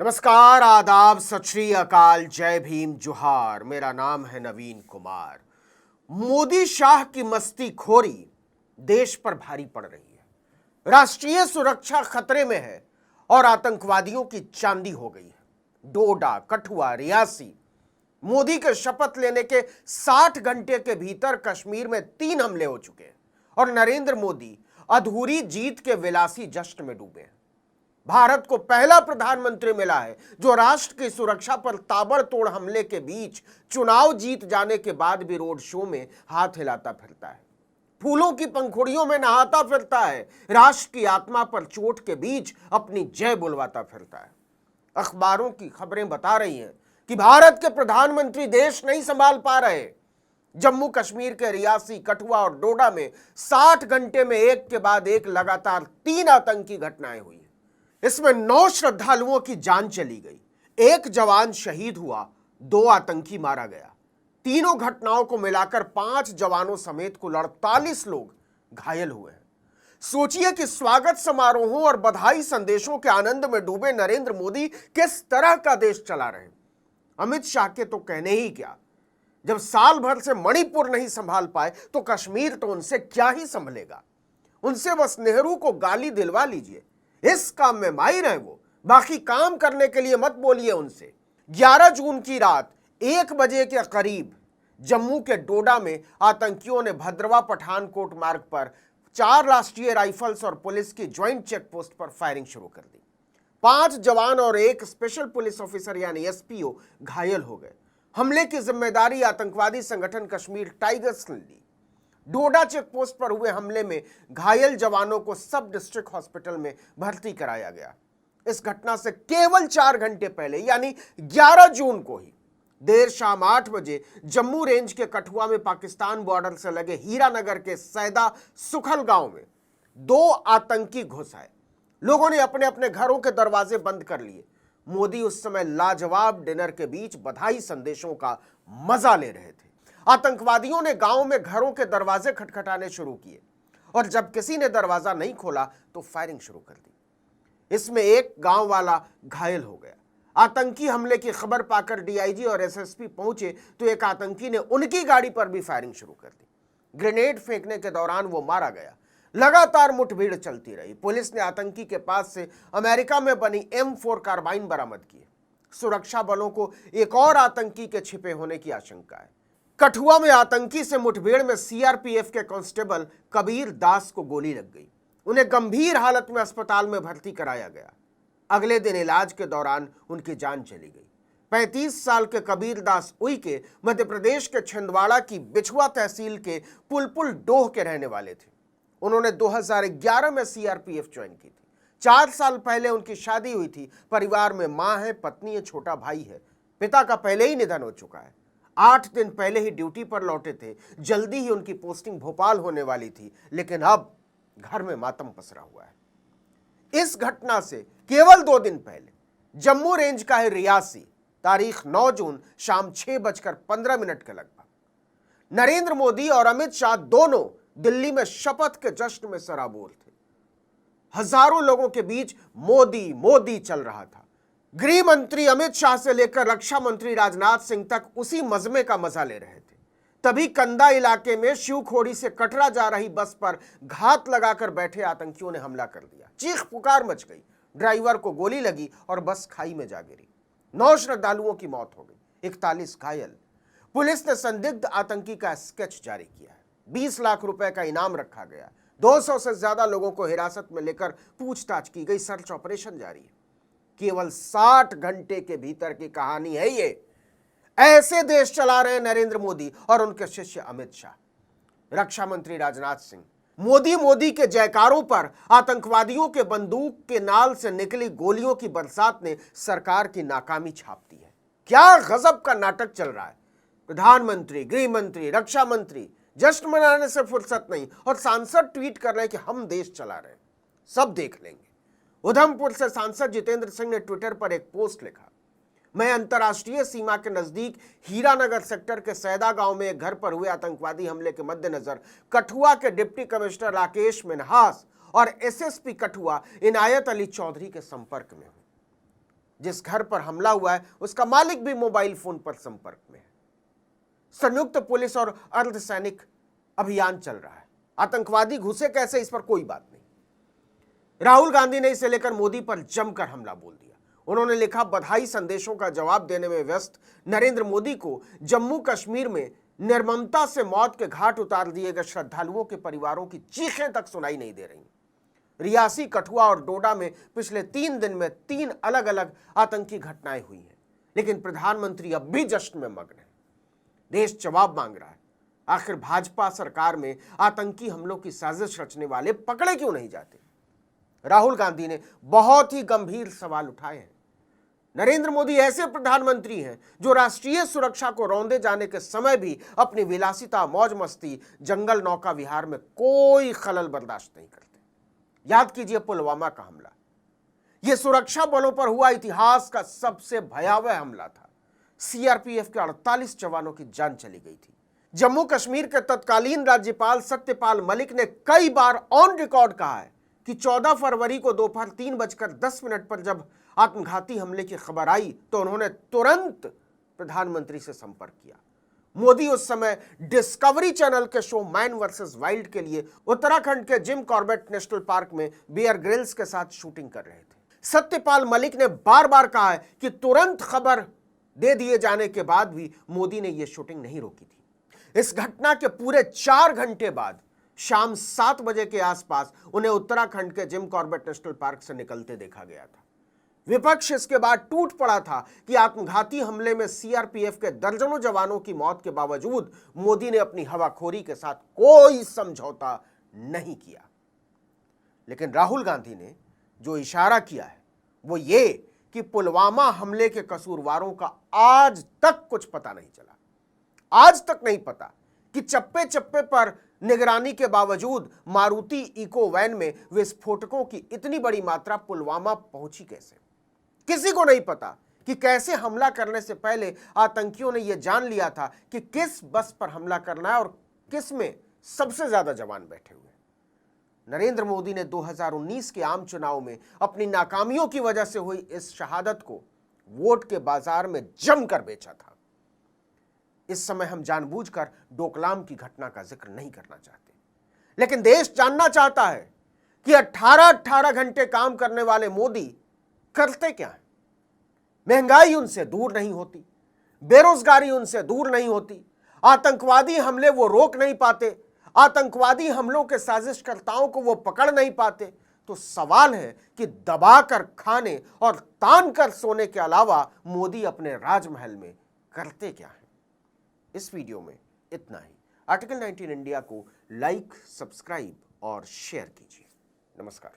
नमस्कार, आदाब, सत श्री अकाल, जय भीम, जोहार। मेरा नाम है नवीन कुमार। मोदी शाह की मस्ती खोरी देश पर भारी पड़ रही है। राष्ट्रीय सुरक्षा खतरे में है और आतंकवादियों की चांदी हो गई है। डोडा, कठुआ, रियासी। मोदी के शपथ लेने के 60 घंटे के भीतर कश्मीर में 3 हमले हो चुके हैं और नरेंद्र मोदी अधूरी जीत के विलासी जश्न में डूबे हैं। भारत को पहला प्रधानमंत्री मिला है जो राष्ट्र की सुरक्षा पर ताबड़तोड़ हमले के बीच चुनाव जीत जाने के बाद भी रोड शो में हाथ हिलाता फिरता है, फूलों की पंखुड़ियों में नहाता फिरता है, राष्ट्र की आत्मा पर चोट के बीच अपनी जय बुलवाता फिरता है। अखबारों की खबरें बता रही हैं कि भारत के प्रधानमंत्री देश नहीं संभाल पा रहे। जम्मू कश्मीर के रियासी, कठुआ और डोडा में 60 घंटे में एक के बाद एक लगातार 3 आतंकी घटनाएं हुई। इसमें 9 श्रद्धालुओं की जान चली गई, 1 जवान शहीद हुआ, 2 आतंकी मारा गया। तीनों घटनाओं को मिलाकर 5 जवानों समेत कुल 48 लोग घायल हुए हैं। सोचिए कि स्वागत समारोहों और बधाई संदेशों के आनंद में डूबे नरेंद्र मोदी किस तरह का देश चला रहे हैं। अमित शाह के तो कहने ही क्या, जब साल भर से मणिपुर नहीं संभाल पाए तो कश्मीर तो उनसे क्या ही संभलेगा। उनसे बस नेहरू को गाली दिलवा लीजिए, इस काम में माहिर है वो, बाकी काम करने के लिए मत बोलिए उनसे। 11 जून की रात 1 बजे के करीब जम्मू के डोडा में आतंकियों ने भद्रवा पठानकोट मार्ग पर 4 राष्ट्रीय राइफल्स और पुलिस की ज्वाइंट चेक पोस्ट पर फायरिंग शुरू कर दी। 5 जवान और 1 स्पेशल पुलिस ऑफिसर यानी एसपीओ घायल हो गए। हमले की जिम्मेदारी आतंकवादी संगठन कश्मीर टाइगर्स ने ली। डोडा चेक पोस्ट पर हुए हमले में घायल जवानों को सब डिस्ट्रिक्ट हॉस्पिटल में भर्ती कराया गया। इस घटना से केवल 4 घंटे पहले यानी 11 जून को ही देर शाम 8 बजे जम्मू रेंज के कठुआ में पाकिस्तान बॉर्डर से लगे हीरानगर के सैदा सुखल गांव में 2 आतंकी घुस आए। लोगों ने अपने अपने घरों के दरवाजे बंद कर लिए। मोदी उस समय लाजवाब डिनर के बीच बधाई संदेशों का मजा ले रहे थे। आतंकवादियों ने गांव में घरों के दरवाजे खटखटाने शुरू किए और जब किसी ने दरवाजा नहीं खोला तो फायरिंग शुरू कर दी। इसमें एक गांव वाला घायल हो गया। आतंकी हमले की खबर पाकर डीआईजी और एसएसपी पहुंचे तो एक आतंकी ने उनकी गाड़ी पर भी फायरिंग शुरू कर दी। ग्रेनेड फेंकने के दौरान वो मारा गया। लगातार मुठभेड़ चलती रही। पुलिस ने आतंकी के पास से अमेरिका में बनी M4 कार्बाइन बरामद की। सुरक्षा बलों को एक और आतंकी के छिपे होने की आशंका है। कठुआ में आतंकी से मुठभेड़ में सीआरपीएफ के कांस्टेबल कबीर दास को गोली लग गई। उन्हें गंभीर हालत में अस्पताल में भर्ती कराया गया। अगले दिन इलाज के दौरान उनकी जान चली गई। 35 साल के कबीर दास उइके मध्य प्रदेश के छिंदवाड़ा की बिछुआ तहसील के पुलपुल डोह के रहने वाले थे। उन्होंने 2011 में सीआरपीएफ ज्वाइन की थी। 4 साल पहले उनकी शादी हुई थी। परिवार में मां है, पत्नी है, छोटा भाई है। पिता का पहले ही निधन हो चुका है। 8 दिन पहले ही ड्यूटी पर लौटे थे। जल्दी ही उनकी पोस्टिंग भोपाल होने वाली थी, लेकिन अब घर में मातम पसरा हुआ है। इस घटना से केवल 2 दिन पहले जम्मू रेंज का है रियासी, तारीख 9 जून शाम 6:15 के लगभग नरेंद्र मोदी और अमित शाह दोनों दिल्ली में शपथ के जश्न में सराबोर थे। हजारों लोगों के बीच मोदी मोदी चल रहा था। गृह मंत्री अमित शाह से लेकर रक्षा मंत्री राजनाथ सिंह तक उसी मजमे का मजा ले रहे थे। तभी कंदा इलाके में शिवखोड़ी से कटरा जा रही बस पर घात लगाकर बैठे आतंकियों ने हमला कर दिया। चीख पुकार मच गई। ड्राइवर को गोली लगी और बस खाई में जा गिरी। 9 श्रद्धालुओं की मौत हो गई, 41 घायल। पुलिस ने संदिग्ध आतंकी का स्केच जारी किया है। 20 लाख रुपए का इनाम रखा गया। 200 से ज्यादा लोगों को हिरासत में लेकर पूछताछ की गई। सर्च ऑपरेशन जारी है। केवल 60 घंटे के भीतर की कहानी है ये। ऐसे देश चला रहे नरेंद्र मोदी और उनके शिष्य अमित शाह। रक्षा मंत्री राजनाथ सिंह, मोदी मोदी के जयकारों पर आतंकवादियों के बंदूक के नाल से निकली गोलियों की बरसात ने सरकार की नाकामी छाप दी है। क्या गजब का नाटक चल रहा है। प्रधानमंत्री, गृह मंत्री, रक्षा मंत्री जश्न मनाने से फुर्सत नहीं और सांसद ट्वीट कर रहे हैं कि हम देश चला रहे हैं, सब देख लेंगे। उधमपुर से सांसद जितेंद्र सिंह ने ट्विटर पर एक पोस्ट लिखा, मैं अंतर्राष्ट्रीय सीमा के नजदीक हीरानगर सेक्टर के सैदा गांव में एक घर पर हुए आतंकवादी हमले के मद्देनजर कठुआ के डिप्टी कमिश्नर राकेश मिन्हास और एसएसपी कठुआ इनायत अली चौधरी के संपर्क में हूं। जिस घर पर हमला हुआ है उसका मालिक भी मोबाइल फोन पर संपर्क में है। संयुक्त पुलिस और अर्धसैनिक अभियान चल रहा है। आतंकवादी घुसे कैसे, इस पर कोई बात नहीं। राहुल गांधी ने इसे लेकर मोदी पर जमकर हमला बोल दिया। उन्होंने लिखा, बधाई संदेशों का जवाब देने में व्यस्त नरेंद्र मोदी को जम्मू कश्मीर में निर्ममता से मौत के घाट उतार दिए गए श्रद्धालुओं के परिवारों की चीखें तक सुनाई नहीं दे रही। रियासी, कठुआ और डोडा में पिछले 3 दिन में 3 अलग अलग आतंकी घटनाएं हुई हैं, लेकिन प्रधानमंत्री अब भी जश्न में मग्न है। देश जवाब मांग रहा है। आखिर भाजपा सरकार में आतंकी हमलों की साजिश रचने वाले पकड़े क्यों नहीं जाते? राहुल गांधी ने बहुत ही गंभीर सवाल उठाए हैं। नरेंद्र मोदी ऐसे प्रधानमंत्री हैं जो राष्ट्रीय सुरक्षा को रौंदे जाने के समय भी अपनी विलासिता, मौज मस्ती, जंगल नौका विहार में कोई खलल बर्दाश्त नहीं करते। याद कीजिए पुलवामा का हमला। यह सुरक्षा बलों पर हुआ इतिहास का सबसे भयावह हमला था। सीआरपीएफ के 48 जवानों की जान चली गई थी। जम्मू कश्मीर के तत्कालीन राज्यपाल सत्यपाल मलिक ने कई बार ऑन रिकॉर्ड कहा है कि 14 फरवरी को दोपहर 3:10 पर जब आत्मघाती हमले की खबर आई तो उन्होंने तुरंत प्रधानमंत्री से संपर्क किया। मोदी उस समय डिस्कवरी चैनल के शो मैन वर्सेस वाइल्ड के लिए उत्तराखंड के जिम कॉर्बेट नेशनल पार्क में बियर ग्रिल्स के साथ शूटिंग कर रहे थे। सत्यपाल मलिक ने बार बार कहा है कि तुरंत खबर दे दिए जाने के बाद भी मोदी ने यह शूटिंग नहीं रोकी थी। इस घटना के पूरे 4 घंटे बाद शाम 7 बजे के आसपास उन्हें उत्तराखंड के जिम कॉर्बेट नेशनल पार्क से निकलते देखा गया था। विपक्ष इसके बाद टूट पड़ा था कि आत्मघाती हमले में सीआरपीएफ के दर्जनों जवानों की मौत के बावजूद मोदी ने अपनी हवाखोरी के साथ कोई समझौता नहीं किया। लेकिन राहुल गांधी ने जो इशारा किया है वो ये कि पुलवामा हमले के कसूरवारों का आज तक कुछ पता नहीं चला। आज तक नहीं पता कि चप्पे चप्पे पर निगरानी के बावजूद मारुति इको वैन में विस्फोटकों की इतनी बड़ी मात्रा पुलवामा पहुंची कैसे। किसी को नहीं पता कि कैसे हमला करने से पहले आतंकियों ने यह जान लिया था कि किस बस पर हमला करना है और किस में सबसे ज्यादा जवान बैठे हुए। नरेंद्र मोदी ने 2019 के आम चुनाव में अपनी नाकामियों की वजह से हुई इस शहादत को वोट के बाजार में जमकर बेचा था। इस समय हम जानबूझकर डोकलाम की घटना का जिक्र नहीं करना चाहते, लेकिन देश जानना चाहता है कि 18-18 घंटे काम करने वाले मोदी करते क्या है। महंगाई उनसे दूर नहीं होती, बेरोजगारी उनसे दूर नहीं होती, आतंकवादी हमले वो रोक नहीं पाते, आतंकवादी हमलों के साजिशकर्ताओं को वो पकड़ नहीं पाते। तो सवाल है कि दबाकर खाने और तान कर सोने के अलावा मोदी अपने राजमहल में करते क्या है। इस वीडियो में इतना ही। आर्टिकल 19 इंडिया को लाइक, सब्सक्राइब और शेयर कीजिए। नमस्कार।